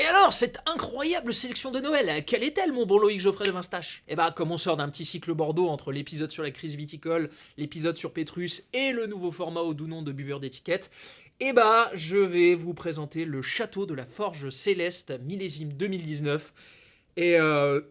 alors, cette incroyable sélection de Noël, quelle est-elle, mon bon Loïc Geoffrey de Vinstache? Eh bah, comme on sort d'un petit cycle Bordeaux entre l'épisode sur la crise viticole, l'épisode sur Pétrus et le nouveau format au doux nom de buveur d'étiquette, eh bah, je vais vous présenter le château de la Forge Céleste, millésime 2019. Et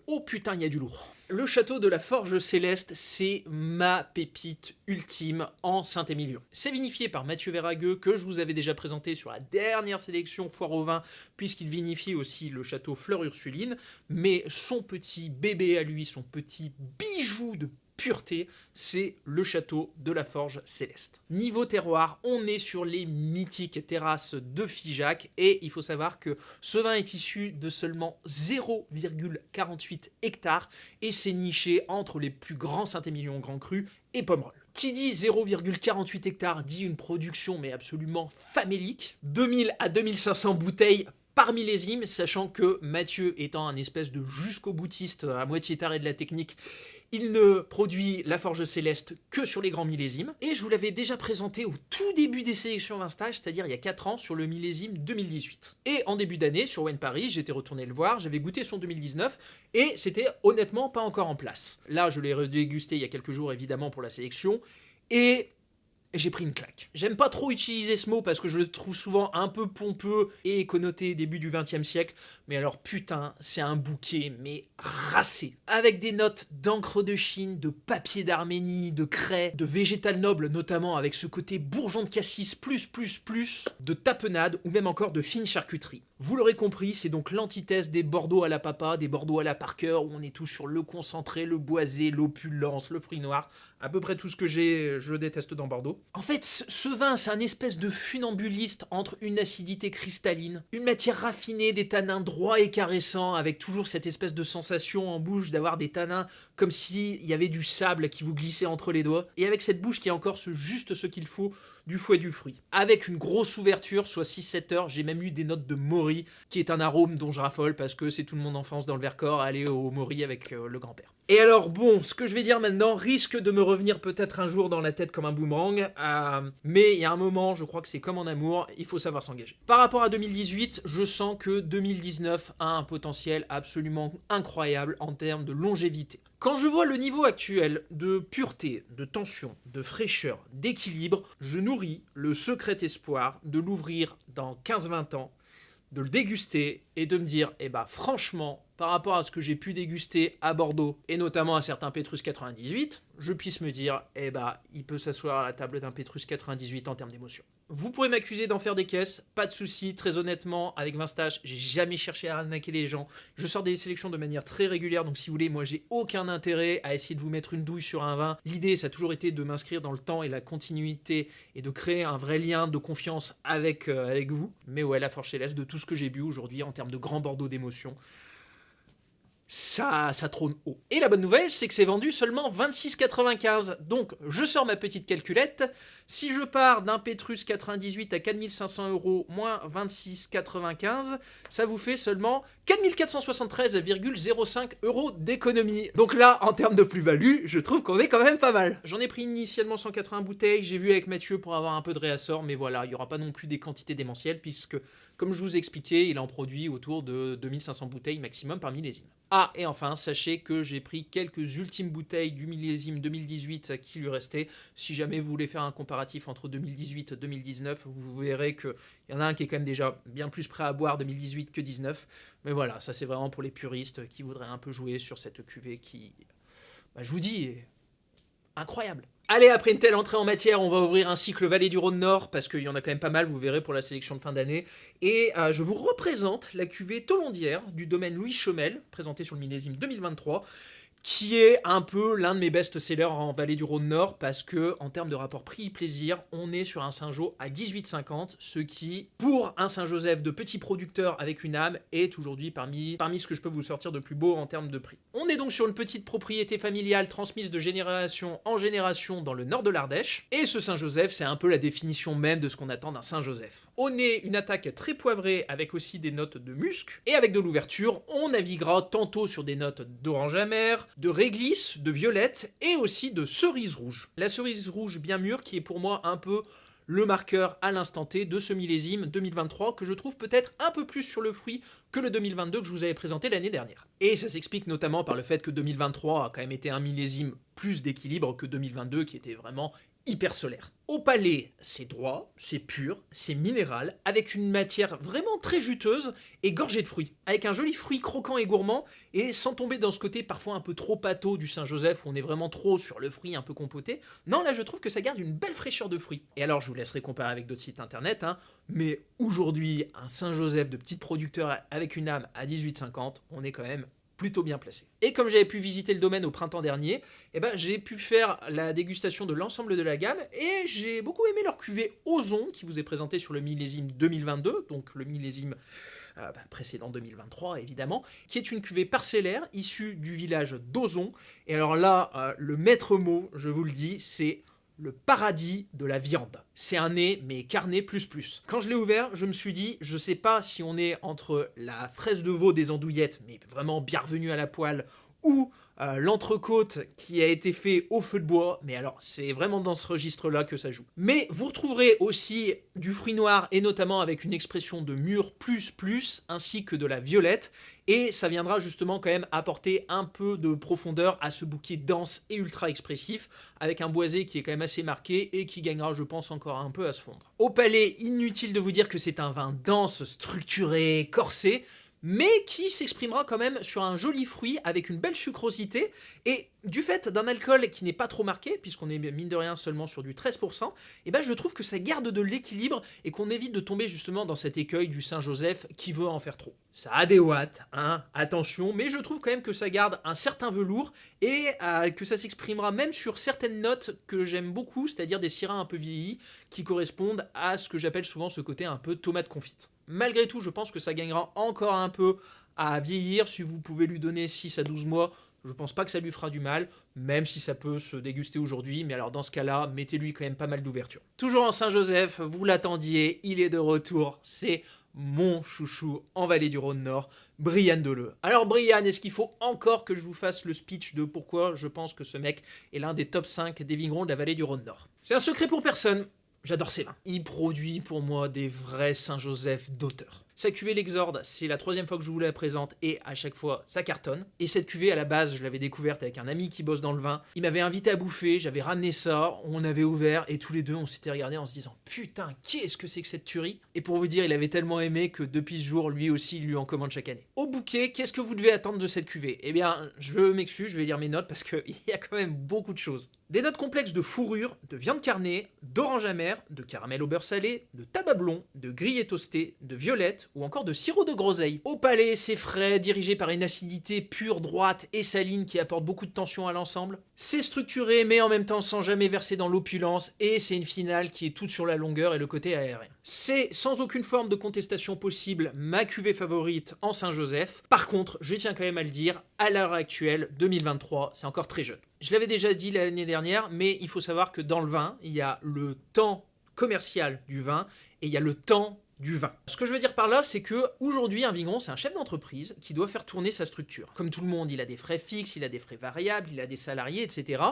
oh putain, il y a du lourd. Le château de la Forge Céleste, c'est ma pépite ultime en Saint-Émilion. C'est vinifié par Mathieu Verhagueux, que je vous avais déjà présenté sur la dernière sélection Foire au vin, puisqu'il vinifie aussi le château Fleur Ursuline, mais son petit bébé à lui, son petit bijou de pureté, c'est le château de la Forge Céleste. Niveau terroir, on est sur les mythiques terrasses de Figeac, et il faut savoir que ce vin est issu de seulement 0,48 hectares, et c'est niché entre les plus grands Saint-Émilion Grand Cru et Pomerol. Qui dit 0,48 hectares dit une production mais absolument famélique, 2000 à 2500 bouteilles par millésime, sachant que Mathieu étant un espèce de jusqu'au boutiste à moitié taré de la technique, il ne produit la Forge Céleste que sur les grands millésimes. Et je vous l'avais déjà présenté au tout début des sélections Vintage, c'est-à-dire il y a 4 ans sur le millésime 2018. Et en début d'année, sur Wine Paris, j'étais retourné le voir, j'avais goûté son 2019, et c'était honnêtement pas encore en place. Là, je l'ai redégusté il y a quelques jours évidemment pour la sélection, et j'ai pris une claque. J'aime pas trop utiliser ce mot parce que je le trouve souvent un peu pompeux et connoté début du XXe siècle, mais alors putain, c'est un bouquet, mais racé. Avec des notes d'encre de Chine, de papier d'Arménie, de craie, de végétal noble, notamment avec ce côté bourgeon de cassis plus, de tapenade ou même encore de fine charcuterie. Vous l'aurez compris, c'est donc l'antithèse des Bordeaux à la papa, des Bordeaux à la Parker, où on est tous sur le concentré, le boisé, l'opulence, le fruit noir, à peu près tout ce que je déteste dans Bordeaux. En fait, ce vin, c'est un espèce de funambuliste entre une acidité cristalline, une matière raffinée, des tanins droits et caressants, avec toujours cette espèce de sensation en bouche d'avoir des tanins comme s'il y avait du sable qui vous glissait entre les doigts, et avec cette bouche qui a encore juste ce qu'il faut du fouet du fruit. Avec une grosse ouverture, soit 6-7 heures, j'ai même eu des notes de Maury, qui est un arôme dont je raffole parce que c'est toute mon enfance dans le Vercors, aller au Maury avec le grand-père. Et alors bon, ce que je vais dire maintenant risque de me revenir peut-être un jour dans la tête comme un boomerang, mais il y a un moment, je crois que c'est comme en amour, il faut savoir s'engager. Par rapport à 2018, je sens que 2019 a un potentiel absolument incroyable en termes de longévité. Quand je vois le niveau actuel de pureté, de tension, de fraîcheur, d'équilibre, je nourris le secret espoir de l'ouvrir dans 15-20 ans, de le déguster et de me dire, eh bah franchement, par rapport à ce que j'ai pu déguster à Bordeaux, et notamment à certains Pétrus 98, je puisse me dire, eh bah, il peut s'asseoir à la table d'un Pétrus 98 en termes d'émotion. Vous pourrez m'accuser d'en faire des caisses, pas de souci, très honnêtement, avec Vinstache, j'ai jamais cherché à arnaquer les gens. Je sors des sélections de manière très régulière, donc si vous voulez, moi j'ai aucun intérêt à essayer de vous mettre une douille sur un vin. L'idée, ça a toujours été de m'inscrire dans le temps et la continuité, et de créer un vrai lien de confiance avec vous. Mais ouais, la Forge Céleste, de tout ce que j'ai bu aujourd'hui en termes de grand Bordeaux d'émotion, ça trône haut. Et la bonne nouvelle, c'est que c'est vendu seulement 26,95. Donc, je sors ma petite calculette. Si je pars d'un Pétrus 98 à 4500 € moins 26,95, ça vous fait seulement 4473,05 € d'économie. Donc là, en termes de plus-value, je trouve qu'on est quand même pas mal. J'en ai pris initialement 180 bouteilles, j'ai vu avec Mathieu pour avoir un peu de réassort, mais voilà, il n'y aura pas non plus des quantités démentielles, puisque, comme je vous ai expliqué, il en produit autour de 2500 bouteilles maximum par millésime. Ah, et enfin, sachez que j'ai pris quelques ultimes bouteilles du millésime 2018 qui lui restaient. Si jamais vous voulez faire un comparatif entre 2018 et 2019, vous verrez qu'il y en a un qui est quand même déjà bien plus prêt à boire 2018 que 19. Mais voilà, ça c'est vraiment pour les puristes qui voudraient un peu jouer sur cette cuvée qui, je vous dis, est incroyable. Allez, après une telle entrée en matière, on va ouvrir un cycle Vallée du Rhône Nord, parce qu'il y en a quand même pas mal, vous verrez, pour la sélection de fin d'année. Et je vous représente la cuvée Tolondière du domaine Louis Chomel, présentée sur le millésime 2023, qui est un peu l'un de mes best-sellers en Vallée du Rhône Nord, parce que en termes de rapport prix-plaisir, on est sur un Saint-Jo à 18,50, ce qui, pour un Saint-Joseph de petit producteur avec une âme, est aujourd'hui parmi ce que je peux vous sortir de plus beau en termes de prix. On est donc sur une petite propriété familiale transmise de génération en génération dans le nord de l'Ardèche, et ce Saint-Joseph, c'est un peu la définition même de ce qu'on attend d'un Saint-Joseph. On est une attaque très poivrée avec aussi des notes de musc, et avec de l'ouverture, on naviguera tantôt sur des notes d'orange amer, de réglisse, de violette et aussi de cerise rouge. La cerise rouge bien mûre qui est pour moi un peu le marqueur à l'instant T de ce millésime 2023 que je trouve peut-être un peu plus sur le fruit que le 2022 que je vous avais présenté l'année dernière. Et ça s'explique notamment par le fait que 2023 a quand même été un millésime plus d'équilibre que 2022 qui était vraiment hyper solaire. Au palais, c'est droit, c'est pur, c'est minéral, avec une matière vraiment très juteuse et gorgée de fruits, avec un joli fruit croquant et gourmand, et sans tomber dans ce côté parfois un peu trop pâteau du Saint-Joseph, où on est vraiment trop sur le fruit un peu compoté. Non, là je trouve que ça garde une belle fraîcheur de fruits. Et alors je vous laisserai comparer avec d'autres sites internet, mais aujourd'hui, un Saint-Joseph de petit producteur avec une âme à 18,50, on est quand même plutôt bien placé. Et comme j'avais pu visiter le domaine au printemps dernier, j'ai pu faire la dégustation de l'ensemble de la gamme et j'ai beaucoup aimé leur cuvée Ozon qui vous est présentée sur le millésime 2022, donc le millésime précédent 2023 évidemment, qui est une cuvée parcellaire issue du village d'Ozon. Et alors là, le maître mot, je vous le dis, c'est le paradis de la viande. C'est un nez, mais carné plus. Quand je l'ai ouvert, je me suis dit, je sais pas si on est entre la fraise de veau des andouillettes, mais vraiment bien revenue à la poêle, ou l'entrecôte qui a été fait au feu de bois, mais alors c'est vraiment dans ce registre-là que ça joue. Mais vous retrouverez aussi du fruit noir, et notamment avec une expression de mûr plus, ainsi que de la violette, et ça viendra justement quand même apporter un peu de profondeur à ce bouquet dense et ultra expressif, avec un boisé qui est quand même assez marqué et qui gagnera, je pense, encore un peu à se fondre. Au palais, inutile de vous dire que c'est un vin dense, structuré, corsé, mais qui s'exprimera quand même sur un joli fruit avec une belle sucrosité, et du fait d'un alcool qui n'est pas trop marqué, puisqu'on est mine de rien seulement sur du 13%, je trouve que ça garde de l'équilibre et qu'on évite de tomber justement dans cet écueil du Saint-Joseph qui veut en faire trop. Ça a des watts, attention, mais je trouve quand même que ça garde un certain velours et que ça s'exprimera même sur certaines notes que j'aime beaucoup, c'est-à-dire des syrahs un peu vieillis qui correspondent à ce que j'appelle souvent ce côté un peu tomate confite. Malgré tout, je pense que ça gagnera encore un peu à vieillir. Si vous pouvez lui donner 6 à 12 mois, je pense pas que ça lui fera du mal, même si ça peut se déguster aujourd'hui, mais alors dans ce cas-là, mettez-lui quand même pas mal d'ouverture. Toujours en Saint-Joseph, vous l'attendiez, il est de retour, c'est mon chouchou en Vallée du Rhône-Nord, Brian Deleu. Alors Brian, est-ce qu'il faut encore que je vous fasse le speech de pourquoi je pense que ce mec est l'un des top 5 des vignerons de la Vallée du Rhône-Nord? C'est un secret pour personne. J'adore ses vins. Il produit pour moi des vrais Saint-Joseph d'auteur. Sa cuvée l'Exorde, c'est la 3e fois que je vous la présente et à chaque fois ça cartonne. Et cette cuvée à la base, je l'avais découverte avec un ami qui bosse dans le vin. Il m'avait invité à bouffer, j'avais ramené ça, on avait ouvert et tous les deux on s'était regardés en se disant putain, qu'est-ce que c'est que cette tuerie? Et pour vous dire, il avait tellement aimé que depuis ce jour, lui aussi, il lui en commande chaque année. Au bouquet, qu'est-ce que vous devez attendre de cette cuvée? Eh bien, je m'excuse, je vais lire mes notes parce qu'il y a quand même beaucoup de choses. Des notes complexes de fourrure, de viande carnée, d'orange amer, de caramel au beurre salé, de tabac blond, de grillé toasté, de violette ou encore de sirop de groseille. Au palais, c'est frais, dirigé par une acidité pure, droite et saline qui apporte beaucoup de tension à l'ensemble. C'est structuré mais en même temps sans jamais verser dans l'opulence et c'est une finale qui est toute sur la longueur et le côté aérien. C'est sans aucune forme de contestation possible ma cuvée favorite en Saint-Joseph. Par contre, je tiens quand même à le dire, à l'heure actuelle, 2023, c'est encore très jeune. Je l'avais déjà dit l'année dernière, mais il faut savoir que dans le vin, il y a le temps commercial du vin et il y a le temps du vin. Ce que je veux dire par là, c'est que aujourd'hui, un vigneron, c'est un chef d'entreprise qui doit faire tourner sa structure. Comme tout le monde, il a des frais fixes, il a des frais variables, il a des salariés, etc.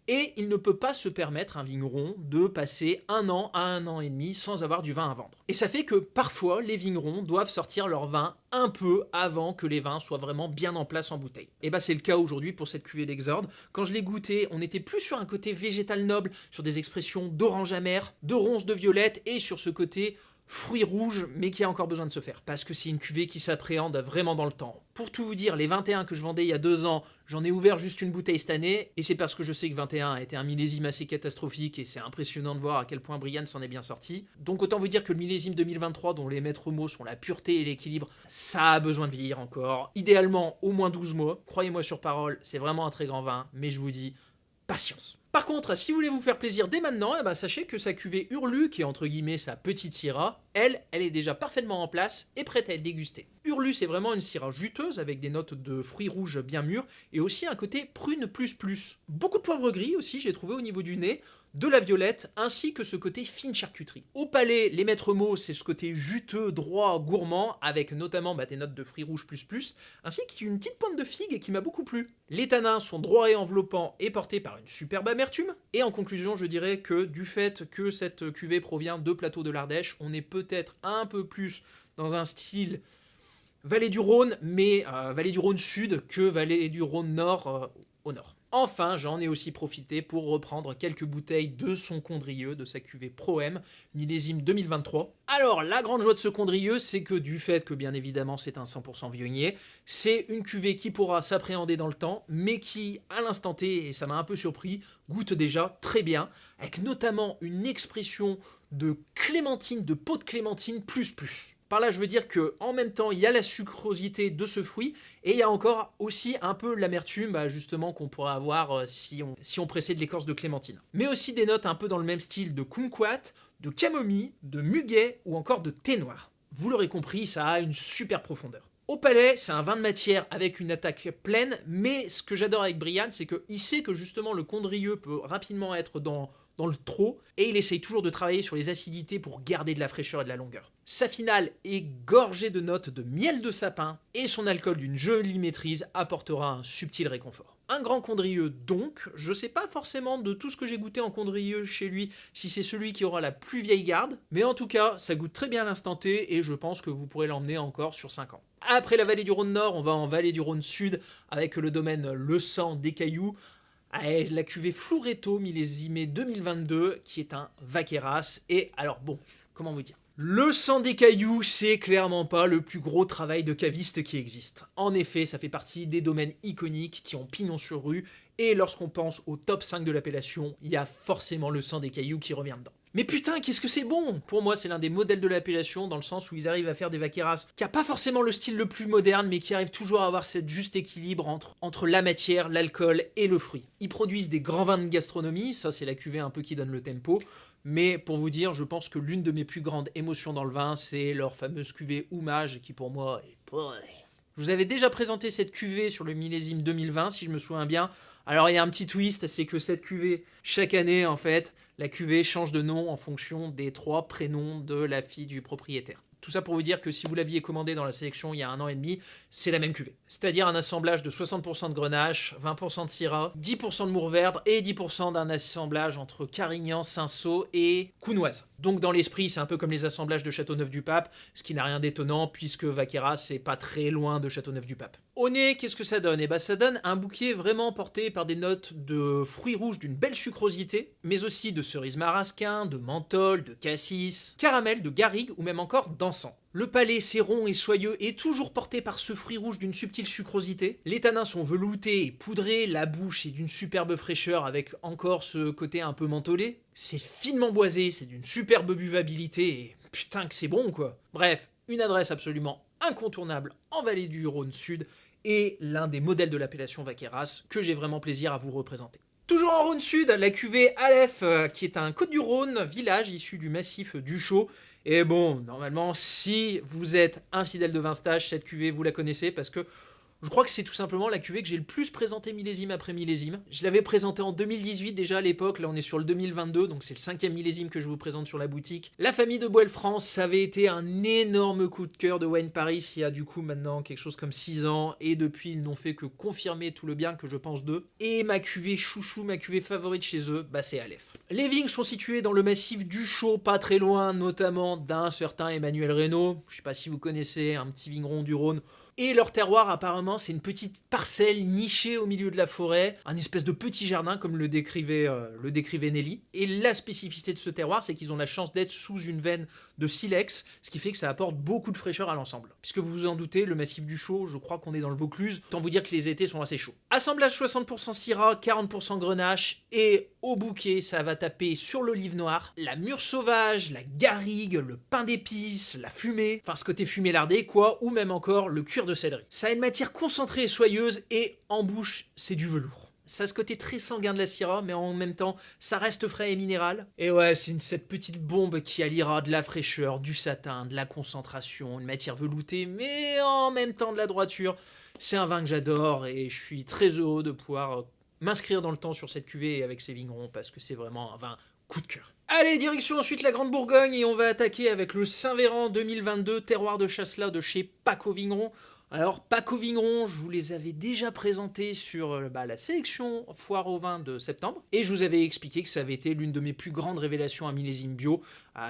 Et il ne peut pas se permettre, un vigneron, de passer 1 an à 1 an et demi sans avoir du vin à vendre. Et ça fait que parfois, les vignerons doivent sortir leur vin un peu avant que les vins soient vraiment bien en place en bouteille. Et c'est le cas aujourd'hui pour cette cuvée l'Exorde. Quand je l'ai goûté, on était plus sur un côté végétal noble, sur des expressions d'orange amer, de ronces de violette et sur ce côté fruits rouges, mais qui a encore besoin de se faire, parce que c'est une cuvée qui s'appréhende vraiment dans le temps. Pour tout vous dire, les 21 que je vendais il y a 2 ans, j'en ai ouvert juste une bouteille cette année, et c'est parce que je sais que 21 a été un millésime assez catastrophique, et c'est impressionnant de voir à quel point Brian s'en est bien sorti. Donc autant vous dire que le millésime 2023, dont les maîtres mots sont la pureté et l'équilibre, ça a besoin de vieillir encore. Idéalement, au moins 12 mois. Croyez-moi sur parole, c'est vraiment un très grand vin, mais je vous dis, patience. Par contre, si vous voulez vous faire plaisir dès maintenant, sachez que sa cuvée Hurlu, qui est entre guillemets sa petite Syrah, elle est déjà parfaitement en place et prête à être dégustée. Hurlu, c'est vraiment une Syrah juteuse avec des notes de fruits rouges bien mûrs et aussi un côté prune plus. Beaucoup de poivre gris aussi, j'ai trouvé au niveau du nez, de la violette, ainsi que ce côté fine charcuterie. Au palais, les maîtres mots, c'est ce côté juteux, droit, gourmand, avec notamment des notes de fruits rouges plus, ainsi qu'une petite pointe de figue qui m'a beaucoup plu. Les tanins sont droits et enveloppants et portés par une superbe amertume. Et en conclusion, je dirais que du fait que cette cuvée provient de plateaux de l'Ardèche, on est peut-être un peu plus dans un style Vallée du Rhône, mais Vallée du Rhône Sud que Vallée du Rhône Nord au nord. Enfin, j'en ai aussi profité pour reprendre quelques bouteilles de son Condrieu, de sa cuvée Pro-M, millésime 2023. Alors, la grande joie de ce Condrieu, c'est que du fait que bien évidemment c'est un 100% viognier, c'est une cuvée qui pourra s'appréhender dans le temps, mais qui, à l'instant T, et ça m'a un peu surpris, goûte déjà très bien, avec notamment une expression de clémentine, de peau de clémentine plus. Par là, je veux dire que en même temps, il y a la sucrosité de ce fruit et il y a encore aussi un peu l'amertume, justement, qu'on pourrait avoir si on pressait de l'écorce de clémentine. Mais aussi des notes un peu dans le même style de kumquat, de camomille, de muguet ou encore de thé noir. Vous l'aurez compris, ça a une super profondeur. Au palais, c'est un vin de matière avec une attaque pleine, mais ce que j'adore avec Brian, c'est qu'il sait que justement le Condrieu peut rapidement être dans le trop, et il essaye toujours de travailler sur les acidités pour garder de la fraîcheur et de la longueur. Sa finale est gorgée de notes de miel de sapin, et son alcool d'une jolie maîtrise apportera un subtil réconfort. Un grand Condrieu donc, je sais pas forcément de tout ce que j'ai goûté en Condrieu chez lui, si c'est celui qui aura la plus vieille garde, mais en tout cas, ça goûte très bien à l'instant T, et je pense que vous pourrez l'emmener encore sur 5 ans. Après la vallée du Rhône Nord, on va en vallée du Rhône Sud, avec le domaine Le Sang des Cailloux, la cuvée Floretto millésimée 2022 qui est un Vaqueras. Et alors bon, comment vous dire, le sang des cailloux, c'est clairement pas le plus gros travail de caviste qui existe. En effet, ça fait partie des domaines iconiques qui ont pignon sur rue, et lorsqu'on pense au top 5 de l'appellation, il y a forcément le sang des cailloux qui revient dedans. Mais putain, qu'est-ce que c'est bon! Pour moi, c'est l'un des modèles de l'appellation, dans le sens où ils arrivent à faire des vaqueras qui a pas forcément le style le plus moderne, mais qui arrivent toujours à avoir cet juste équilibre entre la matière, l'alcool et le fruit. Ils produisent des grands vins de gastronomie, ça c'est la cuvée un peu qui donne le tempo, mais pour vous dire, je pense que l'une de mes plus grandes émotions dans le vin, c'est leur fameuse cuvée Houmage, qui pour moi est... Je vous avais déjà présenté cette cuvée sur le millésime 2020, si je me souviens bien. Alors il y a un petit twist, c'est que cette cuvée, chaque année en fait, la cuvée change de nom en fonction des 3 prénoms de la fille du propriétaire. Tout ça pour vous dire que si vous l'aviez commandé dans la sélection il y a 1 an et demi, c'est la même cuvée. C'est-à-dire un assemblage de 60% de Grenache, 20% de Syrah, 10% de Mourvèdre et 10% d'un assemblage entre Carignan, Cinsault et Counoise. Donc dans l'esprit, c'est un peu comme les assemblages de Châteauneuf-du-Pape, ce qui n'a rien d'étonnant puisque Vaqueras c'est pas très loin de Châteauneuf-du-Pape. Au nez, qu'est-ce que ça donne? Ça donne un bouquet vraiment porté par des notes de fruits rouges d'une belle sucrosité, mais aussi de cerises marasquin, de menthol, de cassis, caramel, de garrigue ou même encore d'encens. Le palais, c'est rond et soyeux et toujours porté par ce fruit rouge d'une subtile sucrosité. Les tanins sont veloutés et poudrés, la bouche est d'une superbe fraîcheur avec encore ce côté un peu mentholé. C'est finement boisé, c'est d'une superbe buvabilité et putain que c'est bon quoi. Bref, une adresse absolument incontournable en vallée du Rhône Sud et l'un des modèles de l'appellation Vaqueras que j'ai vraiment plaisir à vous représenter. Toujours en Rhône Sud, la cuvée Aleph, qui est un Côte-du-Rhône village issu du massif du Chaux. Et bon, normalement, si vous êtes un fidèle de Vinstage, cette cuvée, vous la connaissez parce que je crois que c'est tout simplement la cuvée que j'ai le plus présentée millésime après millésime. Je l'avais présentée en 2018 déjà à l'époque, là on est sur le 2022, donc c'est le 5e millésime que je vous présente sur la boutique. La famille de Boël France, ça avait été un énorme coup de cœur de Wine Paris il y a du coup maintenant quelque chose comme 6 ans, et depuis ils n'ont fait que confirmer tout le bien que je pense d'eux. Et ma cuvée chouchou, ma cuvée favorite chez eux, c'est Aleph. Les vignes sont situées dans le massif du Chaux, pas très loin notamment d'un certain Emmanuel Reynaud, je sais pas si vous connaissez, un petit vigneron du Rhône. Et leur terroir, apparemment, c'est une petite parcelle nichée au milieu de la forêt, un espèce de petit jardin, comme le décrivait Nelly. Et la spécificité de ce terroir, c'est qu'ils ont la chance d'être sous une veine de silex, ce qui fait que ça apporte beaucoup de fraîcheur à l'ensemble. Puisque vous vous en doutez, le massif du Chaux, je crois qu'on est dans le Vaucluse, autant vous dire que les étés sont assez chauds. Assemblage 60% Syrah, 40% Grenache, et au bouquet, ça va taper sur l'olive noire, la mûre sauvage, la garrigue, le pain d'épices, la fumée, enfin ce côté fumé lardé quoi, ou même encore le cuir de céleri. Ça a une matière concentrée et soyeuse, et en bouche, c'est du velours. Ça a ce côté très sanguin de la Syrah, mais en même temps, ça reste frais et minéral. Et ouais, c'est cette petite bombe qui alliera de la fraîcheur, du satin, de la concentration, une matière veloutée, mais en même temps de la droiture. C'est un vin que j'adore, et je suis très heureux de pouvoir m'inscrire dans le temps sur cette cuvée avec ces vignerons parce que c'est vraiment un vin coup de cœur. Allez, direction ensuite la Grande Bourgogne et on va attaquer avec le Saint-Véran 2022, terroir de Chasselas de chez Paco Vigneron. Alors, Paco Vigneron, je vous les avais déjà présentés sur la sélection foire au vin de septembre. Et je vous avais expliqué que ça avait été l'une de mes plus grandes révélations à millésime bio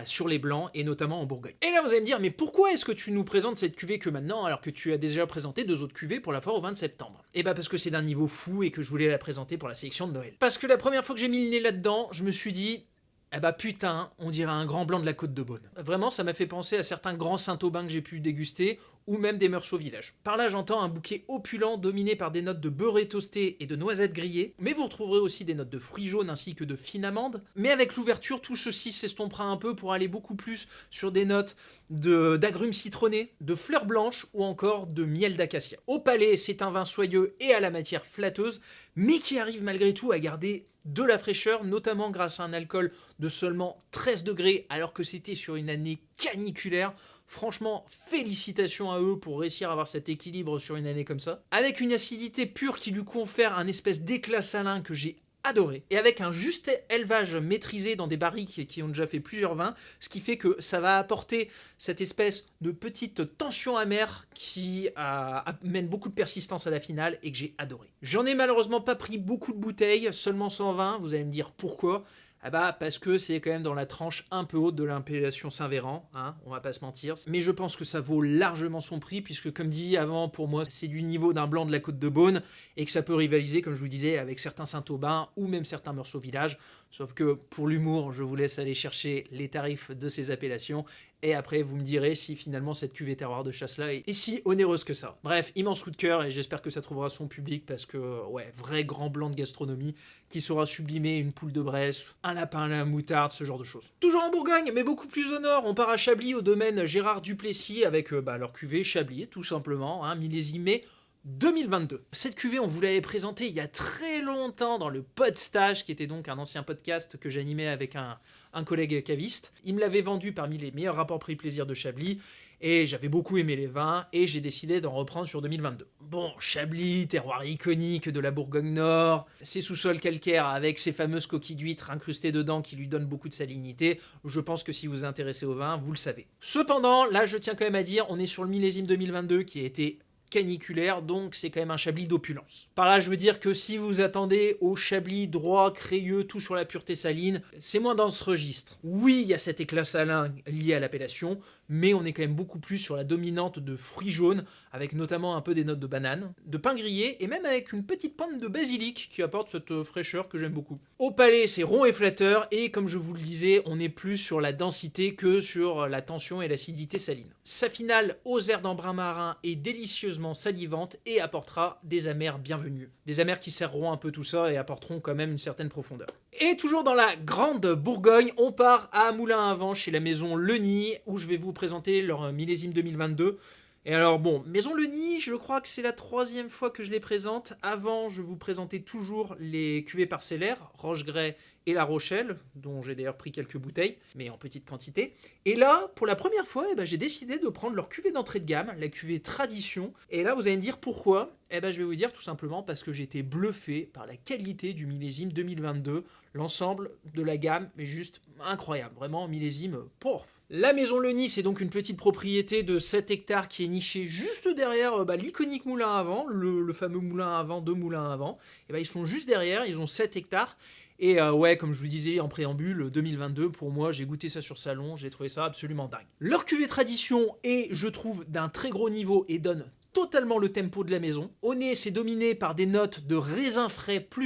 sur les blancs et notamment en Bourgogne. Et là, vous allez me dire, mais pourquoi est-ce que tu nous présentes cette cuvée que maintenant alors que tu as déjà présenté 2 autres cuvées pour la foire au vin de septembre? Et bah parce que c'est d'un niveau fou et que je voulais la présenter pour la sélection de Noël. Parce que la première fois que j'ai mis le nez là-dedans, je me suis dit... Eh bah putain, on dirait un grand blanc de la Côte de Beaune. Vraiment, ça m'a fait penser à certains grands Saint-Aubin que j'ai pu déguster, ou même des Meursault Village. Par là, j'entends un bouquet opulent dominé par des notes de beurre toasté et de noisettes grillées, mais vous retrouverez aussi des notes de fruits jaunes ainsi que de fine amande. Mais avec l'ouverture, tout ceci s'estompera un peu pour aller beaucoup plus sur des notes d'agrumes citronnés, de fleurs blanches ou encore de miel d'acacia. Au palais, c'est un vin soyeux et à la matière flatteuse, mais qui arrive malgré tout à garder de la fraîcheur, notamment grâce à un alcool de seulement 13 degrés alors que c'était sur une année caniculaire. Franchement, félicitations à eux pour réussir à avoir cet équilibre sur une année comme ça. Avec une acidité pure qui lui confère un espèce d'éclat salin que j'ai adoré. Et avec un juste élevage maîtrisé dans des barriques qui ont déjà fait plusieurs vins, ce qui fait que ça va apporter cette espèce de petite tension amère qui amène beaucoup de persistance à la finale et que j'ai adoré. J'en ai malheureusement pas pris beaucoup de bouteilles, seulement 120, vous allez me dire pourquoi. Ah bah parce que c'est quand même dans la tranche un peu haute de l'appellation Saint-Véran, hein, on va pas se mentir. Mais je pense que ça vaut largement son prix, puisque comme dit avant, pour moi, c'est du niveau d'un blanc de la Côte de Beaune, et que ça peut rivaliser, comme je vous disais, avec certains Saint-Aubin, ou même certains Meursault Village. Sauf que pour l'humour, je vous laisse aller chercher les tarifs de ces appellations, et après vous me direz si finalement cette cuvée terroir de Chasselas est si onéreuse que ça. Bref, immense coup de cœur et j'espère que ça trouvera son public parce que, ouais, vrai grand blanc de gastronomie qui saura sublimer une poule de Bresse, un lapin à la moutarde, ce genre de choses. Toujours en Bourgogne, mais beaucoup plus au nord, on part à Chablis au domaine Gérard Duplessis avec leur cuvée Chablis, tout simplement, hein, millésimé 2022. Cette cuvée, on vous l'avait présentée il y a très longtemps dans le Podstage, qui était donc un ancien podcast que j'animais avec un collègue caviste. Il me l'avait vendu parmi les meilleurs rapports prix-plaisir de Chablis, et j'avais beaucoup aimé les vins, et j'ai décidé d'en reprendre sur 2022. Bon, Chablis, terroir iconique de la Bourgogne Nord, ses sous-sols calcaires avec ses fameuses coquilles d'huîtres incrustées dedans qui lui donnent beaucoup de salinité, je pense que si vous vous intéressez au vin, vous le savez. Cependant, là je tiens quand même à dire, on est sur le millésime 2022 qui a été caniculaire, donc c'est quand même un Chablis d'opulence. Par là, je veux dire que si vous attendez au Chablis droit, crayeux, tout sur la pureté saline, c'est moins dans ce registre. Oui, il y a cet éclat salin lié à l'appellation, mais on est quand même beaucoup plus sur la dominante de fruits jaunes, avec notamment un peu des notes de banane, de pain grillé, et même avec une petite pointe de basilic qui apporte cette fraîcheur que j'aime beaucoup. Au palais, c'est rond et flatteur, et comme je vous le disais, on est plus sur la densité que sur la tension et l'acidité saline. Sa finale aux airs d'embrun marin est délicieusement salivante et apportera des amers bienvenus. Des amers qui serreront un peu tout ça et apporteront quand même une certaine profondeur. Et toujours dans la Grande Bourgogne, on part à Moulins à Vent chez la maison Lenny, où je vais vous présenter leur millésime 2022. Et alors bon, Maison Lenny, je crois que c'est la 3e fois que je les présente. Avant, je vous présentais toujours les cuvées parcellaires, Roche-Gray et La Rochelle, dont j'ai d'ailleurs pris quelques bouteilles, mais en petite quantité. Et là, pour la première fois, j'ai décidé de prendre leur cuvée d'entrée de gamme, la cuvée Tradition. Et là, vous allez me dire pourquoi. Je vais vous dire tout simplement parce que j'ai été bluffé par la qualité du millésime 2022. L'ensemble de la gamme est juste incroyable. Vraiment, millésime, pour. La Maison Lenny, c'est donc une petite propriété de 7 hectares qui est nichée juste derrière l'iconique moulin à vent, le fameux moulin à vent de Moulins à Vent. Ils sont juste derrière, ils ont 7 hectares. Et ouais, comme je vous le disais en préambule, 2022, pour moi, j'ai goûté ça sur salon, j'ai trouvé ça absolument dingue. Leur cuvée Tradition est, je trouve, d'un très gros niveau et donne totalement le tempo de la maison. Au nez, c'est dominé par des notes de raisin frais ++,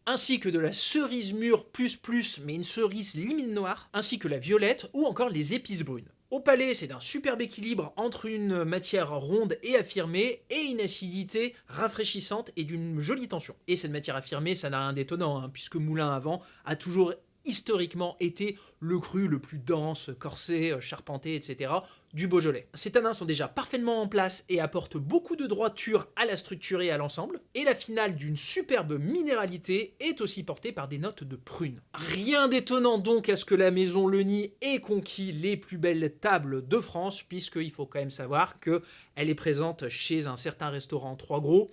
ainsi que de la cerise mûre ++, mais une cerise limite noire, ainsi que la violette ou encore les épices brunes. Au palais, c'est d'un superbe équilibre entre une matière ronde et affirmée et une acidité rafraîchissante et d'une jolie tension. Et cette matière affirmée, ça n'a rien d'étonnant, hein, puisque Moulins à Vent a toujours historiquement été le cru le plus dense, corsé, charpenté, etc. du Beaujolais. Ces tanins sont déjà parfaitement en place et apportent beaucoup de droiture à la structure et à l'ensemble. Et la finale d'une superbe minéralité est aussi portée par des notes de prune. Rien d'étonnant donc à ce que la Maison Lenny ait conquis les plus belles tables de France, puisqu'il faut quand même savoir qu'elle est présente chez un certain restaurant Trois Gros,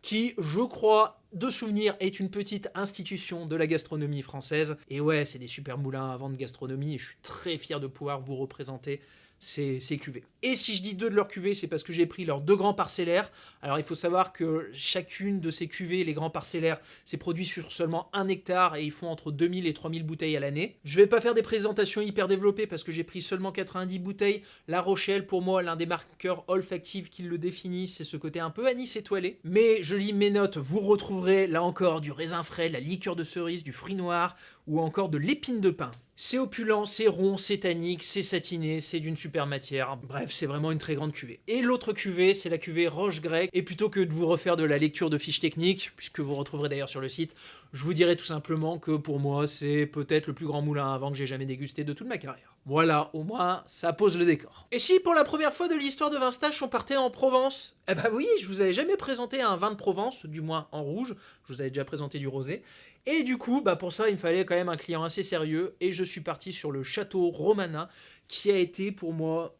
qui, je crois, de souvenir, est une petite institution de la gastronomie française. Et ouais, c'est des super moulins à vent de gastronomie et je suis très fier de pouvoir vous représenter ces cuvées. Et si je dis 2 de leurs cuvées, c'est parce que j'ai pris leurs 2 grands parcellaires. Alors il faut savoir que chacune de ces cuvées, les grands parcellaires, c'est produit sur seulement 1 hectare et ils font entre 2000 et 3000 bouteilles à l'année. Je vais pas faire des présentations hyper développées parce que j'ai pris seulement 90 bouteilles. La Rochelle, pour moi, l'un des marqueurs olfactifs qui le définissent, c'est ce côté un peu anis étoilé. Mais je lis mes notes, vous retrouverez là encore du raisin frais, de la liqueur de cerise, du fruit noir ou encore de l'épine de pin. C'est opulent, c'est rond, c'est tannique, c'est satiné, c'est d'une super matière. Bref, c'est vraiment une très grande cuvée. Et l'autre cuvée, c'est la cuvée Roche Grecque. Et plutôt que de vous refaire de la lecture de fiches techniques, puisque vous retrouverez d'ailleurs sur le site, je vous dirai tout simplement que pour moi, c'est peut-être le plus grand moulin à vent que j'ai jamais dégusté de toute ma carrière. Voilà, au moins, ça pose le décor. Et si pour la première fois de l'histoire de Vinstache, on partait en Provence? Eh bah oui, je vous avais jamais présenté un vin de Provence, du moins en rouge, je vous avais déjà présenté du rosé. Et du coup, pour ça, il me fallait quand même un client assez sérieux, et je suis parti sur le Château Romanin, qui a été pour moi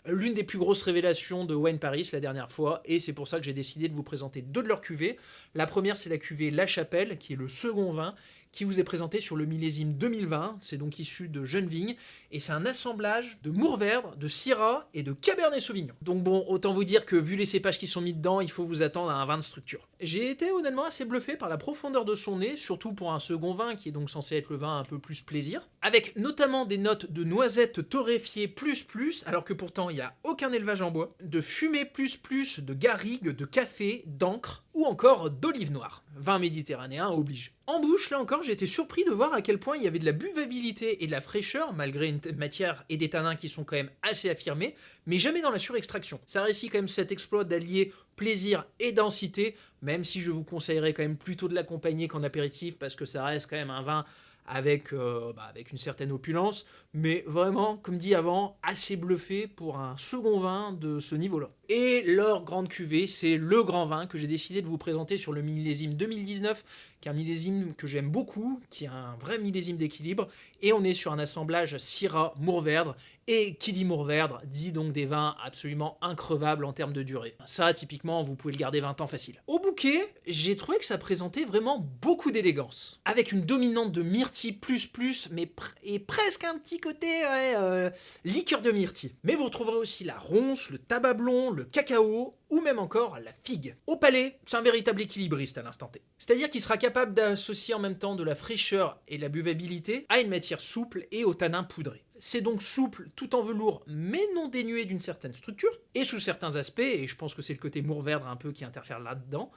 l'une des plus grosses révélations de Wine Paris la dernière fois, et c'est pour ça que j'ai décidé de vous présenter 2 de leurs cuvées. La première, c'est la cuvée La Chapelle, qui est le second vin, qui vous est présenté sur le millésime 2020, c'est donc issu de jeunes vignes, et c'est un assemblage de Mourvèdre, de Syrah et de Cabernet Sauvignon. Donc bon, autant vous dire que vu les cépages qui sont mis dedans, il faut vous attendre à un vin de structure. J'ai été honnêtement assez bluffé par la profondeur de son nez, surtout pour un second vin qui est donc censé être le vin un peu plus plaisir, avec notamment des notes de noisettes torréfiées plus, alors que pourtant il n'y a aucun élevage en bois, de fumée plus, de garrigue, de café, d'encre, ou encore d'olive noire. Vin méditerranéen oblige. En bouche, là encore, j'ai été surpris de voir à quel point il y avait de la buvabilité et de la fraîcheur, malgré une matière et des tanins qui sont quand même assez affirmés, mais jamais dans la surextraction. Ça réussit quand même cet exploit d'allier plaisir et densité, même si je vous conseillerais quand même plutôt de l'accompagner qu'en apéritif, parce que ça reste quand même un vin avec une certaine opulence, mais vraiment, comme dit avant, assez bluffé pour un second vin de ce niveau-là. Et leur grande cuvée, c'est le grand vin que j'ai décidé de vous présenter sur le millésime 2019, qui est un millésime que j'aime beaucoup, qui est un vrai millésime d'équilibre, et on est sur un assemblage Syrah-Mourvèdre, et qui dit Mourvèdre dit donc des vins absolument increvables en termes de durée. Ça, typiquement, vous pouvez le garder 20 ans facile. Au bouquet, j'ai trouvé que ça présentait vraiment beaucoup d'élégance, avec une dominante de myrtille plus, mais et presque un petit côté liqueur de myrtille. Mais vous retrouverez aussi la ronce, le tabac blond, le cacao, ou même encore la figue. Au palais, c'est un véritable équilibriste à l'instant T. C'est-à-dire qu'il sera capable d'associer en même temps de la fraîcheur et de la buvabilité à une matière souple et au tanin poudré. C'est donc souple tout en velours, mais non dénué d'une certaine structure, et sous certains aspects, et je pense que c'est le côté Mourvèdre un peu qui interfère là-dedans,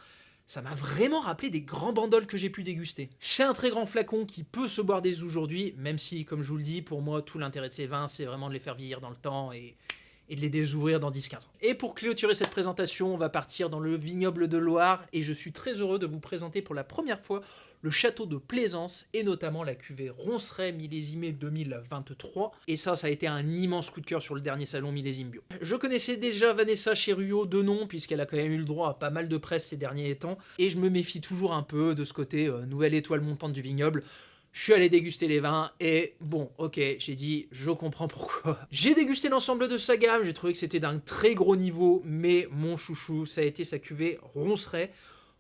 ça m'a vraiment rappelé des grands bandoles que j'ai pu déguster. C'est un très grand flacon qui peut se boire dès aujourd'hui, même si, comme je vous le dis, pour moi, tout l'intérêt de ces vins, c'est vraiment de les faire vieillir dans le temps et de les désouvrir dans 10-15 ans. Et pour clôturer cette présentation, on va partir dans le vignoble de Loire, et je suis très heureux de vous présenter pour la première fois le château de Plaisance, et notamment la cuvée Ronceret millésimée 2023, et ça a été un immense coup de cœur sur le dernier salon millésime bio. Je connaissais déjà Vanessa Cheruot de nom, puisqu'elle a quand même eu le droit à pas mal de presse ces derniers temps, et je me méfie toujours un peu de ce côté nouvelle étoile montante du vignoble. Je suis allé déguster les vins et bon, ok, j'ai dit, je comprends pourquoi. J'ai dégusté l'ensemble de sa gamme, j'ai trouvé que c'était d'un très gros niveau, mais mon chouchou, ça a été sa cuvée Ronceret.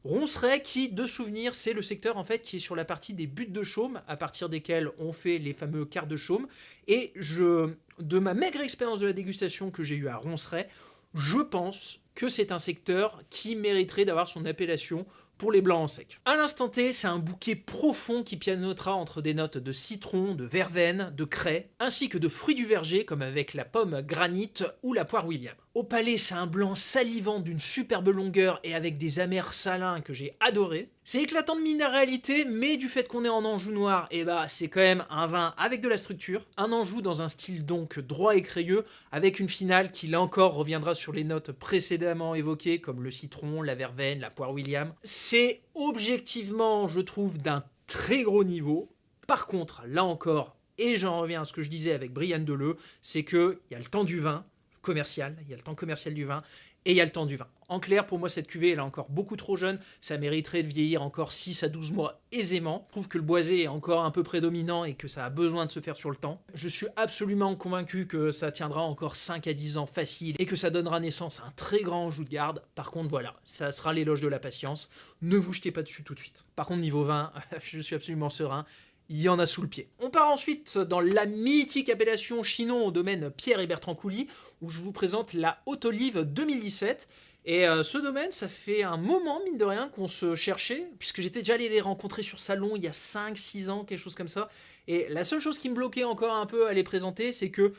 Ronceret qui, de souvenir, c'est le secteur en fait qui est sur la partie des buttes de chaume, à partir desquelles on fait les fameux quarts de chaume. Et de ma maigre expérience de la dégustation que j'ai eue à Ronceret, je pense que c'est un secteur qui mériterait d'avoir son appellation pour les blancs en sec. À l'instant T, c'est un bouquet profond qui pianotera entre des notes de citron, de verveine, de craie, ainsi que de fruits du verger comme avec la pomme granite ou la poire William. Au palais, c'est un blanc salivant d'une superbe longueur et avec des amers salins que j'ai adoré. C'est éclatant de minéralité, mais du fait qu'on est en Anjou noir, c'est quand même un vin avec de la structure. Un Anjou dans un style donc droit et crayeux, avec une finale qui là encore reviendra sur les notes précédemment évoquées, comme le citron, la verveine, la poire William. C'est objectivement, je trouve, d'un très gros niveau. Par contre, là encore, et j'en reviens à ce que je disais avec Brian Deleu, c'est qu'il y a le temps du vin, commercial, il y a le temps commercial du vin, et il y a le temps du vin. En clair, pour moi, cette cuvée, elle est encore beaucoup trop jeune. Ça mériterait de vieillir encore 6 à 12 mois aisément. Je trouve que le boisé est encore un peu prédominant et que ça a besoin de se faire sur le temps. Je suis absolument convaincu que ça tiendra encore 5 à 10 ans facile et que ça donnera naissance à un très grand joug de garde. Par contre, voilà, ça sera l'éloge de la patience. Ne vous jetez pas dessus tout de suite. Par contre, niveau vin, je suis absolument serein. Il y en a sous le pied. On part ensuite dans la mythique appellation Chinon au domaine Pierre et Bertrand Coulis, où je vous présente la Haute Olive 2017. Et ce domaine, ça fait un moment, mine de rien, qu'on se cherchait, puisque j'étais déjà allé les rencontrer sur salon il y a 5-6 ans, quelque chose comme ça. Et la seule chose qui me bloquait encore un peu à les présenter, c'est que,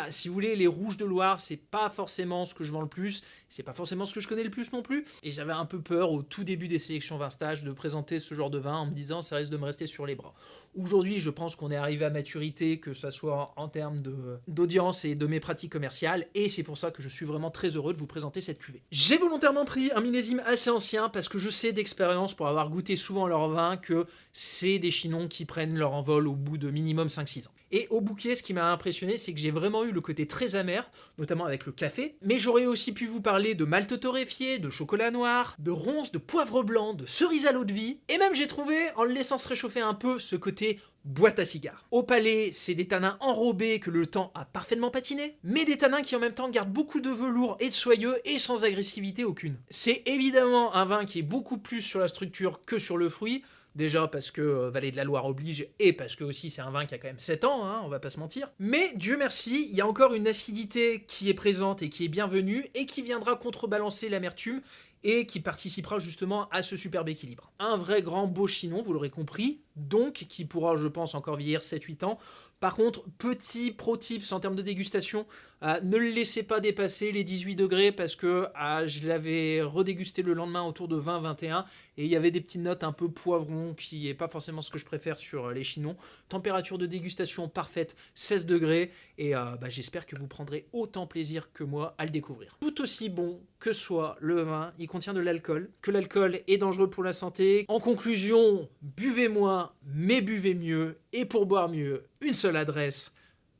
si vous voulez, les rouges de Loire, c'est pas forcément ce que je vends le plus, c'est pas forcément ce que je connais le plus non plus. Et j'avais un peu peur au tout début des sélections vin stage de présenter ce genre de vin en me disant ça risque de me rester sur les bras. Aujourd'hui, je pense qu'on est arrivé à maturité, que ça soit en termes d'audience et de mes pratiques commerciales, et c'est pour ça que je suis vraiment très heureux de vous présenter cette cuvée. J'ai volontairement pris un millésime assez ancien parce que je sais d'expérience, pour avoir goûté souvent leur vin, que c'est des Chinons qui prennent leur envol au bout de minimum 5-6 ans. Et au bouquet, ce qui m'a impressionné, c'est que j'ai vraiment eu le côté très amer, notamment avec le café, mais j'aurais aussi pu vous parler de malt torréfié, de chocolat noir, de ronces, de poivre blanc, de cerise à l'eau de vie, et même j'ai trouvé, en le laissant se réchauffer un peu, ce côté boîte à cigares. Au palais, c'est des tanins enrobés que le temps a parfaitement patiné, mais des tanins qui en même temps gardent beaucoup de velours et de soyeux et sans agressivité aucune. C'est évidemment un vin qui est beaucoup plus sur la structure que sur le fruit, déjà parce que Vallée de la Loire oblige, et parce que aussi c'est un vin qui a quand même 7 ans, on va pas se mentir. Mais Dieu merci, il y a encore une acidité qui est présente et qui est bienvenue, et qui viendra contrebalancer l'amertume, et qui participera justement à ce superbe équilibre. Un vrai grand beau Chinon, vous l'aurez compris, donc qui pourra, je pense, encore vieillir 7-8 ans. Par contre, petit pro tips en termes de dégustation, ne le laissez pas dépasser les 18 degrés, parce que je l'avais redégusté le lendemain autour de 20-21, et il y avait des petites notes un peu poivron, qui n'est pas forcément ce que je préfère sur les Chinons. Température de dégustation parfaite, 16 degrés, et j'espère que vous prendrez autant plaisir que moi à le découvrir. Tout aussi bon que soit le vin, il contient de l'alcool, que l'alcool est dangereux pour la santé. En conclusion, buvez moins, mais buvez mieux, et pour boire mieux, une seule adresse,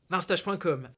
vinstage.com.